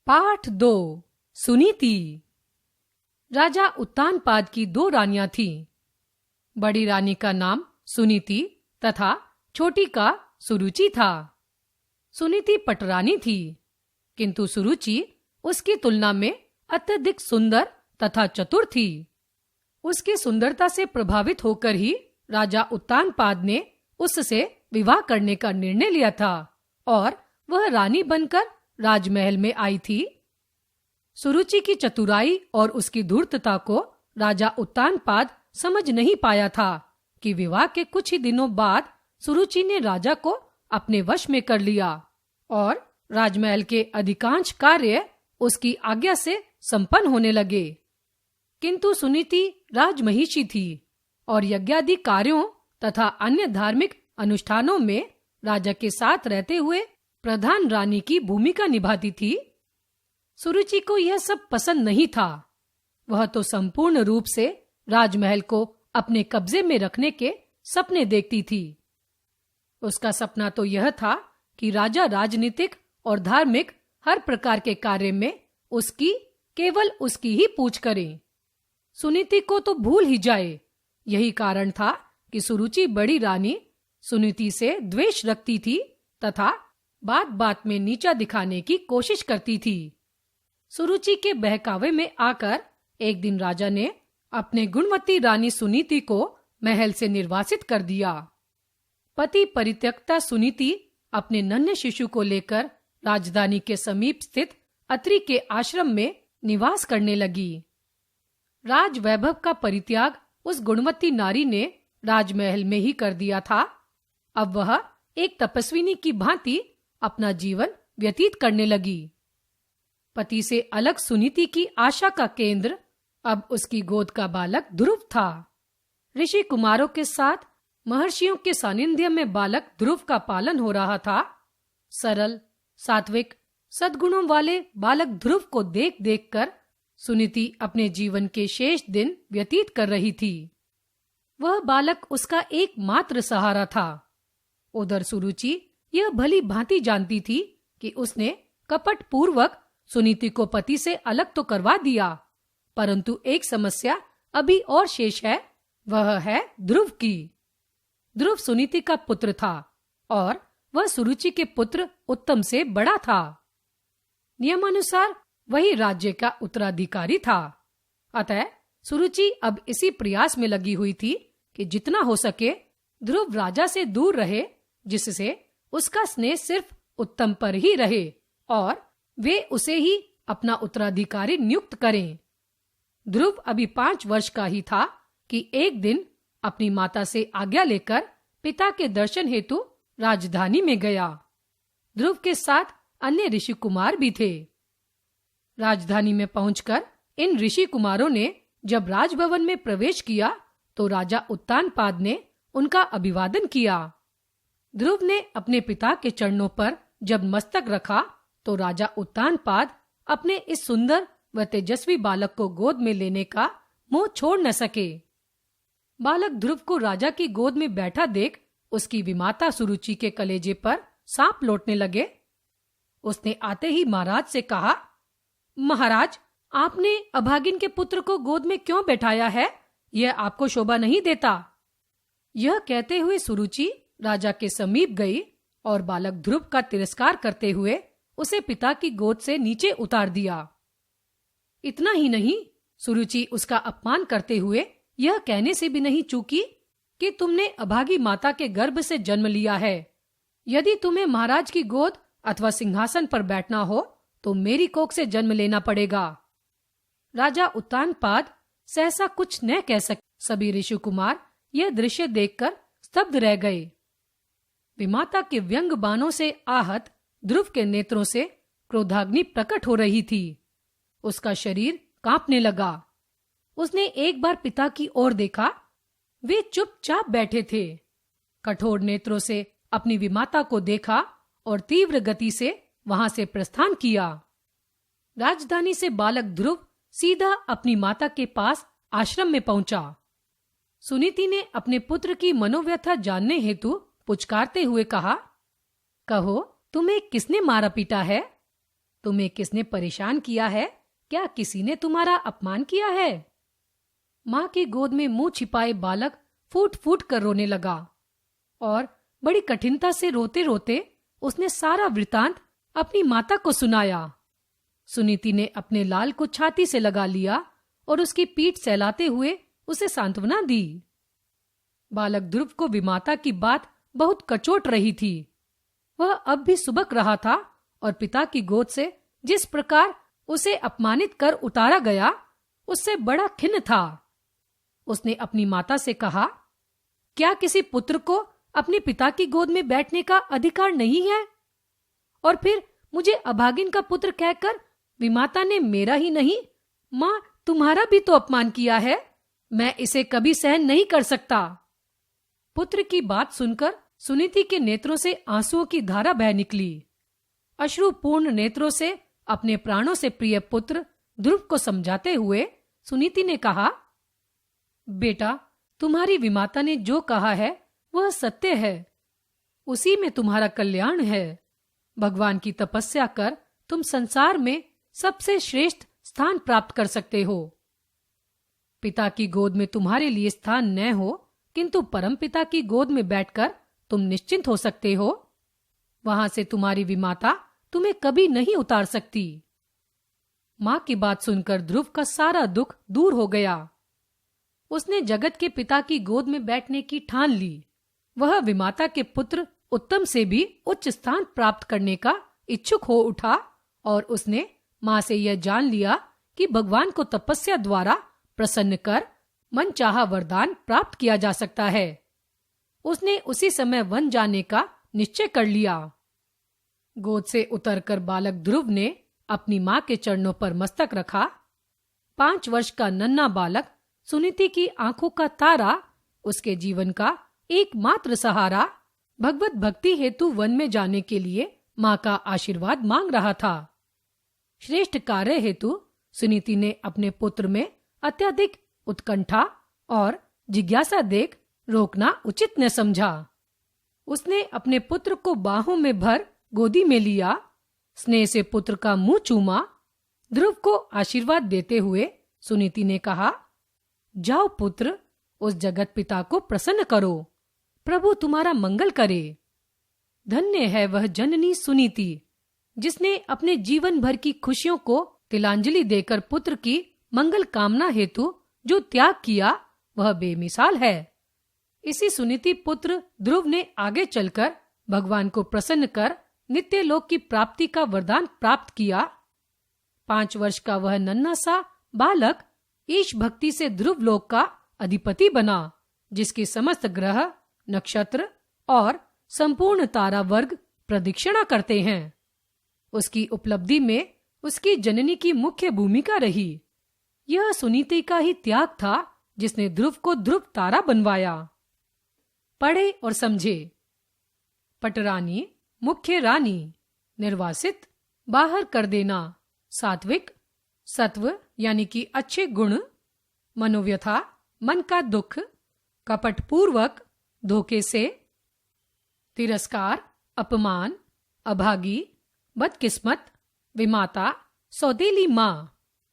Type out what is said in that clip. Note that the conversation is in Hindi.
पाठ 2 सुनीति। राजा उत्तानपाद की 2 रानियां थीं। बड़ी रानी का नाम सुनीति तथा छोटी का सुरुचि था। सुनीति पटरानी थी, किंतु सुरुचि उसकी तुलना में अत्यधिक सुंदर तथा चतुर थी। उसकी सुंदरता से प्रभावित होकर ही राजा उत्तानपाद ने उससे विवाह करने का निर्णय लिया था और वह रानी बनकर राजमहल में आई थी। सुरुचि की चतुराई और उसकी धूर्तता को राजा उत्तानपाद समझ नहीं पाया था कि विवाह के कुछ ही दिनों बाद सुरुचि ने राजा को अपने वश में कर लिया और राजमहल के अधिकांश कार्य उसकी आज्ञा से संपन्न होने लगे। किंतु सुनीति राजमहिषी थी और यज्ञादि कार्यों तथा अन्य धार्मिक अनुष्ठानों में राजा के साथ रहते हुए प्रधान रानी की भूमिका निभाती थी। सुरुचि को यह सब पसंद नहीं था। वह तो संपूर्ण रूप से राजमहल को अपने कब्जे में रखने के सपने देखती थी। उसका सपना तो यह था कि राजा राजनीतिक और धार्मिक हर प्रकार के कार्य में केवल उसकी ही पूछ करे। सुनीति को तो भूल ही जाए। यही कारण था कि सुरुचि बड़ी रानी सुनीति से द्वेष रखती थी तथा बात बात में नीचा दिखाने की कोशिश करती थी। सुरुचि के बहकावे में आकर एक दिन राजा ने अपने गुणवती रानी सुनीति को महल से निर्वासित कर दिया। पति परित्यक्ता सुनीति अपने नन्हे शिशु को लेकर राजधानी के समीप स्थित अत्रि के आश्रम में निवास करने लगी। राज वैभव का परित्याग उस गुणवती नारी ने राजमहल में ही कर दिया था। अब वह एक तपस्विनी की भांति अपना जीवन व्यतीत करने लगी। पति से अलग सुनीति की आशा का केंद्र अब उसकी गोद का बालक ध्रुव था। ऋषि कुमारों के साथ महर्षियों के सानिध्य में बालक ध्रुव का पालन हो रहा था। सरल, सात्विक, सद्गुणों वाले बालक ध्रुव को देख देख कर सुनीति अपने जीवन के शेष दिन व्यतीत कर रही थी। वह बालक उसका एकमात्र सहारा था। उधर सुरुचि यह भली भांति जानती थी कि उसने कपट पूर्वक सुनीति को पति से अलग तो करवा दिया, परंतु एक समस्या अभी और शेष है। वह है ध्रुव की। ध्रुव सुनीति का पुत्र था और वह सुरुचि के पुत्र उत्तम से बड़ा था। नियमानुसार वही राज्य का उत्तराधिकारी था। अतः सुरुचि अब इसी प्रयास में लगी हुई थी कि जितना हो सके ध्रुव राजा से दूर रहे, जिससे उसका स्नेह सिर्फ उत्तम पर ही रहे और वे उसे ही अपना उत्तराधिकारी नियुक्त करें। ध्रुव अभी 5 वर्ष का ही था कि एक दिन अपनी माता से आज्ञा लेकर पिता के दर्शन हेतु राजधानी में गया। ध्रुव के साथ अन्य ऋषि कुमार भी थे। राजधानी में पहुंचकर इन ऋषि कुमारों ने जब राजभवन में प्रवेश किया तो राजा उत्तानपाद ने उनका अभिवादन किया। ध्रुव ने अपने पिता के चरणों पर जब मस्तक रखा तो राजा उत्तानपाद अपने इस सुंदर व तेजस्वी बालक को गोद में लेने का मुंह छोड़ न सके। बालक ध्रुव को राजा की गोद में बैठा देख उसकी विमाता सुरुचि के कलेजे पर सांप लौटने लगे। उसने आते ही महाराज से कहा, महाराज, आपने अभागिन के पुत्र को गोद में क्यों बैठाया है? यह आपको शोभा नहीं देता। यह कहते हुए सुरुचि राजा के समीप गई और बालक ध्रुव का तिरस्कार करते हुए उसे पिता की गोद से नीचे उतार दिया। इतना ही नहीं, सुरुचि उसका अपमान करते हुए यह कहने से भी नहीं चूकी कि तुमने अभागी माता के गर्भ से जन्म लिया है। यदि तुम्हें महाराज की गोद अथवा सिंहासन पर बैठना हो तो मेरी कोख से जन्म लेना पड़ेगा। राजा उत्तानपाद सहसा कुछ न कह सके। सभी ऋषि कुमार यह दृश्य देखकर स्तब्ध रह गए। विमाता के व्यंग बाणों से आहत ध्रुव के नेत्रों से क्रोधाग्नि प्रकट हो रही थी। उसका शरीर कांपने लगा। उसने एक बार पिता की ओर देखा। वे चुपचाप बैठे थे। कठोर नेत्रों से अपनी विमाता को देखा और तीव्र गति से वहां से प्रस्थान किया। राजधानी से बालक ध्रुव सीधा अपनी माता के पास आश्रम में पहुंचा। सुनीति ने अपने पुत्र की मनोव्यथा जानने हेतु पुचकारते हुए कहा, कहो, तुम्हें किसने मारा पीटा है? तुम्हें किसने परेशान किया है? क्या किसी ने तुम्हारा अपमान किया है? माँ की गोद में मुंह छिपाए बालक फूट फूट कर रोने लगा और बड़ी कठिनता से रोते रोते उसने सारा वृतांत अपनी माता को सुनाया। सुनीति ने अपने लाल को छाती से लगा लिया और उसकी पीठ सहलाते हुए उसे सांत्वना दी। बालक ध्रुव को विमाता की बात बहुत कचोट रही थी। वह अब भी सुबक रहा था और पिता की गोद से जिस प्रकार उसे अपमानित कर उतारा गया, उससे बड़ा खिन्न था। उसने अपनी माता से कहा, क्या किसी पुत्र को अपने पिता की गोद में बैठने का अधिकार नहीं है? और फिर मुझे अभागिन का पुत्र कहकर विमाता ने मेरा ही नहीं, माँ तुम्हारा भी तो अपमान किया है। मैं इसे कभी सहन नहीं कर सकता। पुत्र की बात सुनकर सुनीति के नेत्रों से आंसुओं की धारा बह निकली। अश्रुपूर्ण नेत्रों से अपने प्राणों से प्रिय पुत्र ध्रुव को समझाते हुए सुनीति ने कहा, बेटा, तुम्हारी विमाता ने जो कहा है वह सत्य है। उसी में तुम्हारा कल्याण है। भगवान की तपस्या कर तुम संसार में सबसे श्रेष्ठ स्थान प्राप्त कर सकते हो। पिता की गोद में तुम्हारे लिए स्थान न हो, किंतु परम पिता की गोद में बैठकर तुम निश्चिंत हो सकते हो। वहां से तुम्हारी विमाता तुम्हें कभी नहीं उतार सकती। मां की बात सुनकर ध्रुव का सारा दुख दूर हो गया। उसने जगत के पिता की गोद में बैठने की ठान ली। वह विमाता के पुत्र उत्तम से भी उच्च स्थान प्राप्त करने का इच्छुक हो उठा और उसने मां से यह जान लिया कि भगवान को तपस्या द्वारा प्रसन्न कर मनचाहा वरदान प्राप्त किया जा सकता है। उसने उसी समय वन जाने का निश्चय कर लिया। गोद से उतरकर बालक ध्रुव ने अपनी मां के चरणों पर मस्तक रखा। 5 वर्ष का नन्हा बालक सुनीति की आंखों का तारा, उसके जीवन का एकमात्र सहारा, भगवत भक्ति हेतु वन में जाने के लिए मां का आशीर्वाद मांग रहा था। श्रेष्ठ कार्य हेतु सुनीति ने अपने पुत्र में अत्यधिक उत्कंठा और जिज्ञासा देख रोकना उचित न समझा। उसने अपने पुत्र को बाहों में भर गोदी में लिया, स्नेह से पुत्र का मुंह चूमा। ध्रुव को आशीर्वाद देते हुए सुनीति ने कहा, जाओ पुत्र, उस जगत पिता को प्रसन्न करो। प्रभु तुम्हारा मंगल करे। धन्य है वह जननी सुनीति जिसने अपने जीवन भर की खुशियों को तिलांजलि देकर पुत्र की मंगल कामना हेतु जो त्याग किया वह बेमिसाल है। इसी सुनीति पुत्र ध्रुव ने आगे चलकर भगवान को प्रसन्न कर नित्य लोक की प्राप्ति का वरदान प्राप्त किया। 5 वर्ष का वह नन्हा सा बालक ईश भक्ति से ध्रुव लोक का अधिपति बना, जिसके समस्त ग्रह, नक्षत्र और संपूर्ण तारा वर्ग प्रदक्षिणा करते हैं। उसकी उपलब्धि में उसकी जननी की मुख्य भूमिका रही। यह सुनीति का ही त्याग था जिसने ध्रुव को ध्रुव तारा बनवाया। पढ़े और समझे। पटरानी, मुख्य रानी, निर्वासित, बाहर कर देना, सात्विक, सत्व यानी कि अच्छे गुण, मनोव्यथा, मन का दुख, कपटपूर्वक, धोखे से, तिरस्कार, अपमान, अभागी, बदकिस्मत, विमाता, सौतेली माँ।